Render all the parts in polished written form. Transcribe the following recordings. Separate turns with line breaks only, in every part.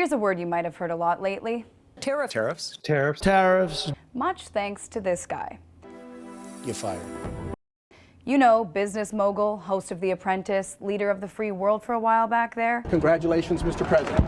Here's a word you might have heard a lot lately.
Tariff.
Tariffs.
Tariffs.
Tariffs.
Much thanks to this guy.
You're fired.
You know, business mogul, host of The Apprentice, leader of the free world for a while back there.
Congratulations, Mr. President.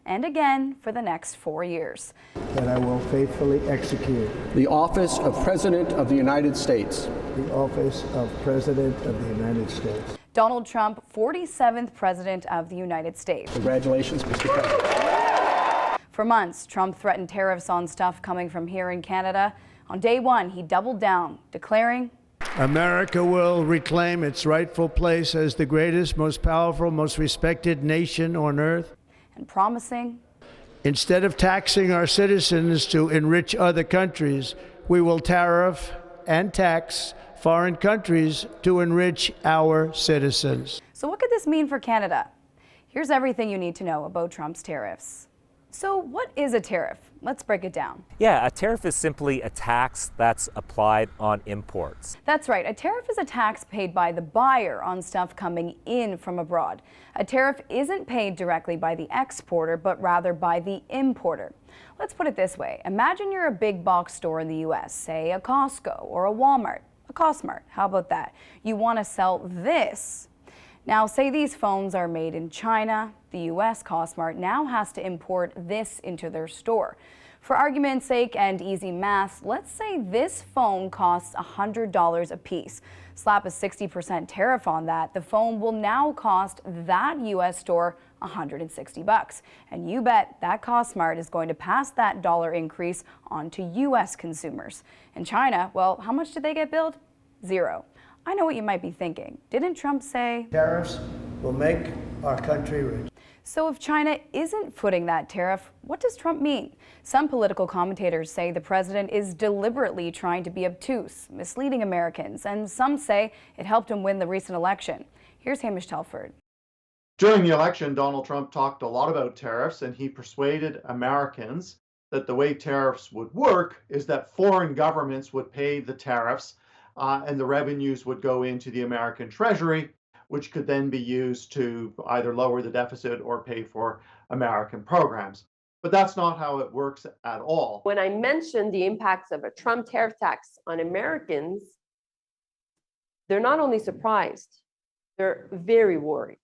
And again for the next 4 years.
That I will faithfully execute
The office of President of the United States.
the office of President of the United States.
Donald Trump, 47th President of the United States.
Congratulations, Mr. President.
For months, Trump threatened tariffs on stuff coming from here in Canada. On day one, he doubled down, declaring,
America will reclaim its rightful place as the greatest, most powerful, most respected nation on earth.
and promising,
Instead of taxing our citizens to enrich other countries, we will tariff and tax foreign countries to enrich our citizens.
So what could this mean for Canada? Here's everything you need to know about Trump's tariffs. So what is a tariff? Let's break it down.
Yeah, a tariff is simply a tax that's applied on imports.
That's right. A tariff is a tax paid by the buyer on stuff coming in from abroad. A tariff isn't paid directly by the exporter, but rather by the importer. Let's put it this way. Imagine you're a big box store in the U.S., say a Costco or a Walmart, a Costmart. How about that? You want to sell this. Now, say these phones are made in China. The U.S. Costmart now has to import this into their store. For argument's sake and easy math, let's say this phone costs $100 a piece. Slap a 60% tariff on that, the phone will now cost that U.S. store $160. And you bet that Costmart is going to pass that dollar increase on to U.S. consumers. In China, well, how much did they get billed? Zero. I know what you might be thinking. Didn't Trump say
Tariffs will make our country rich.
So if China isn't footing that tariff, what does Trump mean? Some political commentators say the president is deliberately trying to be obtuse, misleading Americans, and some say it helped him win the recent election. Here's Hamish Telford.
During the election, Donald Trump talked a lot about tariffs, and he persuaded Americans that the way tariffs would work is that foreign governments would pay the tariffs and the revenues would go into the American Treasury, which could then be used to either lower the deficit or pay for American programs. But that's not how it works at all.
When I mentioned the impacts of a Trump tariff tax on Americans, they're not only surprised, they're very worried.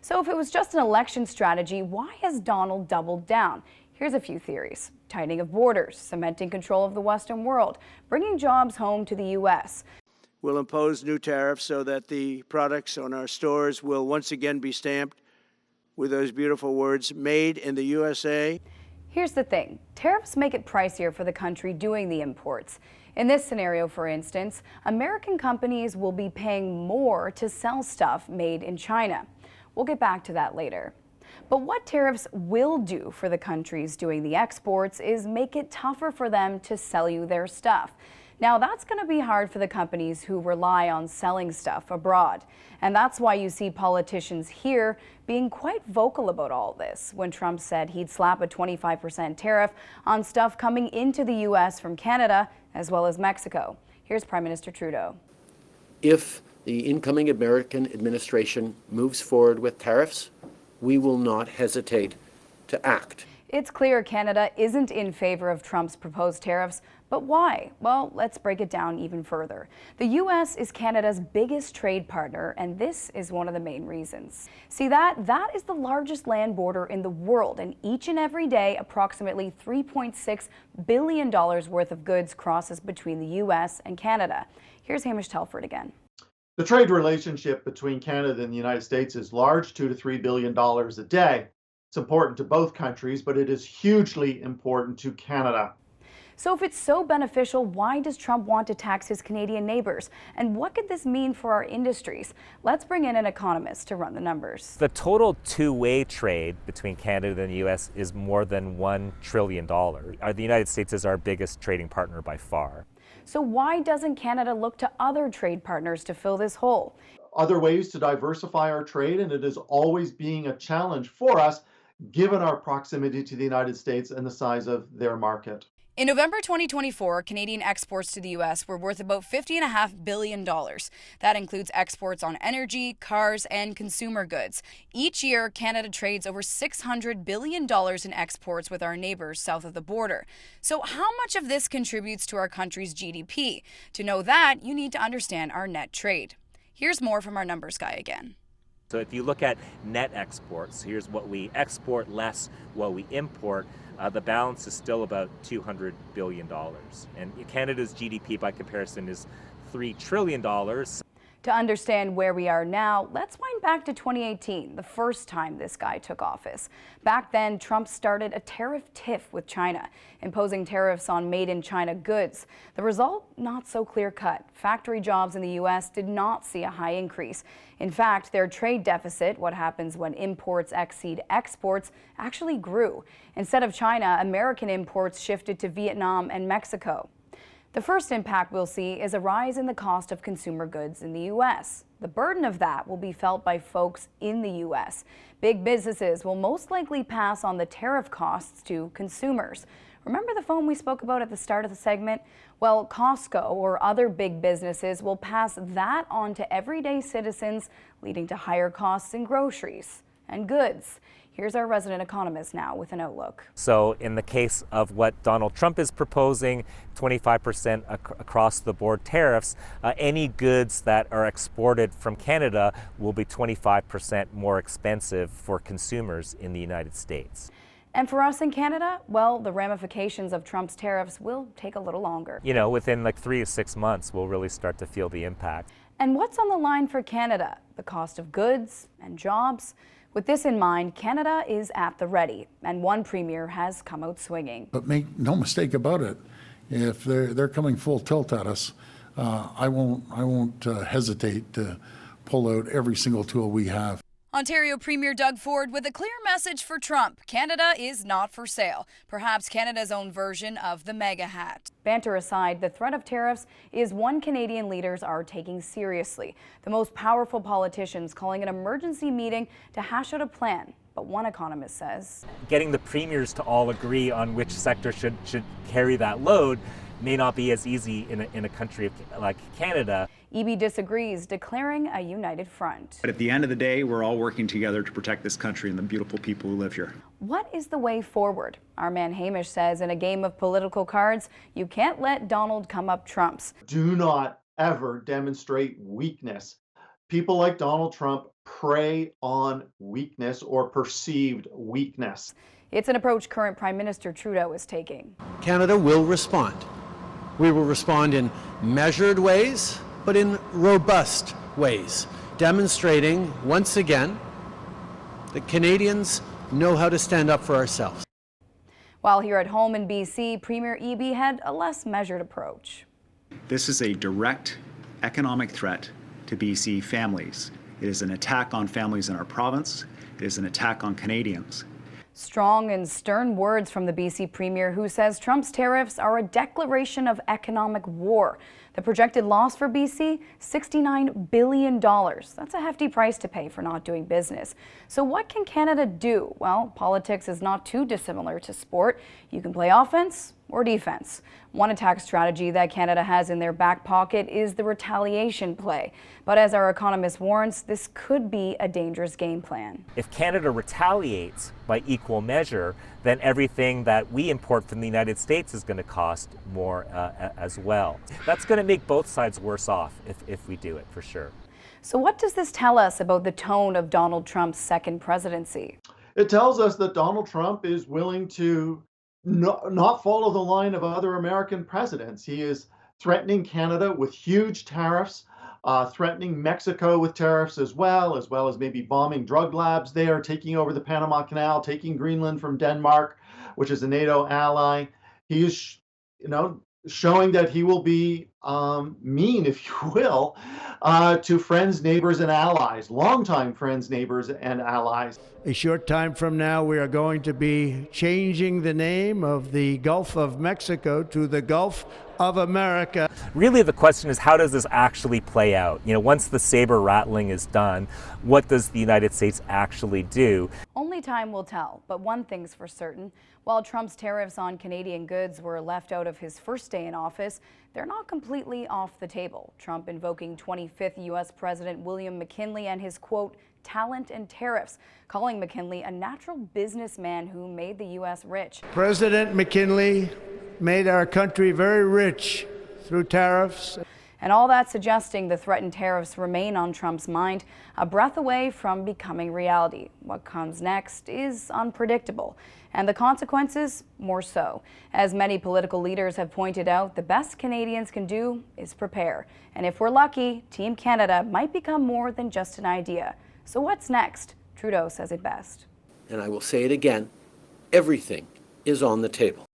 So if it was just an election strategy, why has Donald doubled down? Here's a few theories. Tightening of borders, cementing control of the Western world, bringing jobs home to the U.S.
We'll impose new tariffs so that the products on our stores will once again be stamped with those beautiful words, made in the USA.
Here's the thing. Tariffs make it pricier for the country doing the imports. In this scenario, for instance, American companies will be paying more to sell stuff made in China. We'll get back to that later. But what tariffs will do for the countries doing the exports is make it tougher for them to sell you their stuff. Now, that's going to be hard for the companies who rely on selling stuff abroad. And that's why you see politicians here being quite vocal about all this when Trump said he'd slap a 25% tariff on stuff coming into the U.S. from Canada as well as Mexico. Here's Prime Minister Trudeau.
If the incoming American administration moves forward with tariffs, we will not hesitate to act.
It's clear Canada isn't in favor of Trump's proposed tariffs, but why? Well, let's break it down even further. The U.S. is Canada's biggest trade partner, and this is one of the main reasons. See that is the largest land border in the world, and each and every day, approximately $3.6 billion worth of goods crosses between the U.S. and Canada. Here's Hamish Telford again.
The trade relationship between Canada and the United States is large, $2 to $3 billion a day. It's important to both countries, but it is hugely important to Canada.
So if it's so beneficial, why does Trump want to tax his Canadian neighbors? And what could this mean for our industries? Let's bring in an economist to run the numbers.
The total two-way trade between Canada and the U.S. is more than $1 trillion. The United States is our biggest trading partner by far.
So why doesn't Canada look to other trade partners to fill this hole?
Other ways to diversify our trade, and it is always being a challenge for us, given our proximity to the United States and the size of their market.
In November 2024, Canadian exports to the U.S. were worth about $50.5 billion. That includes exports on energy, cars, and consumer goods. Each year, Canada trades over $600 billion in exports with our neighbors south of the border. So how much of this contributes to our country's GDP? To know that, you need to understand our net trade. Here's more from our numbers guy again.
So if you look at net exports, here's what we export less what we import. The balance is still about $200 billion. And Canada's GDP by comparison is $3 trillion.
To understand where we are now, let's wind back to 2018, the first time this guy took office. Back then, Trump started a tariff tiff with China, imposing tariffs on made-in-China goods. The result, not so clear-cut. Factory jobs in the U.S. did not see a high increase. In fact, their trade deficit, what happens when imports exceed exports, actually grew. Instead of China, American imports shifted to Vietnam and Mexico. The first impact we'll see is a rise in the cost of consumer goods in the U.S. The burden of that will be felt by folks in the U.S. Big businesses will most likely pass on the tariff costs to consumers. Remember the phone we spoke about at the start of the segment? Well, Costco or other big businesses will pass that on to everyday citizens, leading to higher costs in groceries and goods. Here's our resident economist now with an outlook.
So in the case of what Donald Trump is proposing, 25% across the board tariffs, any goods that are exported from Canada will be 25% more expensive for consumers in the United States.
And for us in Canada, well, the ramifications of Trump's tariffs will take a little longer.
You know, within like 3 to 6 months, we'll really start to feel the impact.
And what's on the line for Canada? The cost of goods and jobs. With this in mind, Canada is at the ready, and one premier has come out swinging.
But make no mistake about it, if they're coming full tilt at us, I won't hesitate to pull out every single tool we have.
Ontario Premier Doug Ford with a clear message for Trump. Canada is not for sale. Perhaps Canada's own version of the mega hat. Banter aside, the threat of tariffs is one Canadian leaders are taking seriously. The most powerful politicians calling an emergency meeting to hash out a plan. But one economist says,
getting the premiers to all agree on which sector should carry that load may not be as easy in a country like Canada.
EB disagrees, declaring a united front.
But at the end of the day, we're all working together to protect this country and the beautiful people who live here.
What is the way forward? Our man Hamish says in a game of political cards, you can't let Donald come up trumps.
Do not ever demonstrate weakness. People like Donald Trump prey on weakness or perceived weakness.
It's an approach current Prime Minister Trudeau is taking.
Canada will respond. We will respond in measured ways, but in robust ways, demonstrating once again that Canadians know how to stand up for ourselves.
While here at home in BC, Premier Eby had a less measured approach.
This is a direct economic threat to BC families. It is an attack on families in our province. It is an attack on Canadians.
Strong and stern words from the BC Premier, who says Trump's tariffs are a declaration of economic war. The projected loss for BC, $69 billion. That's a hefty price to pay for not doing business. So what can Canada do? Well, politics is not too dissimilar to sport. You can play offense or defense. One attack strategy that Canada has in their back pocket is the retaliation play. But as our economist warns, this could be a dangerous game plan.
If Canada retaliates by equal measure, then everything that we import from the United States is going to cost more as well. That's going to make both sides worse off if we do it, for sure.
So what does this tell us about the tone of Donald Trump's second presidency?
It tells us that Donald Trump is willing to not follow the line of other American presidents. He is threatening Canada with huge tariffs, threatening Mexico with tariffs as well as maybe bombing drug labs there, taking over the Panama Canal, taking Greenland from Denmark, which is a NATO ally. He is, showing that he will be mean, if you will, to friends, neighbors, and allies, longtime friends, neighbors, and allies.
A short time from now, we are going to be changing the name of the Gulf of Mexico to the Gulf of America.
Really, the question is, how does this actually play out? You know, once the saber rattling is done, what does the United States actually do?
Only time will tell, but one thing's for certain. While Trump's tariffs on Canadian goods were left out of his first day in office, they're not completely off the table. Trump invoking 25th U.S. President William McKinley and his, quote, talent and tariffs, calling McKinley a natural businessman who made the U.S. rich.
President McKinley made our country very rich through tariffs.
And all that suggesting the threatened tariffs remain on Trump's mind, a breath away from becoming reality. What comes next is unpredictable, and the consequences more so. As many political leaders have pointed out, the best Canadians can do is prepare. And if we're lucky, Team Canada might become more than just an idea. So what's next? Trudeau says it best.
And I will say it again, everything is on the table.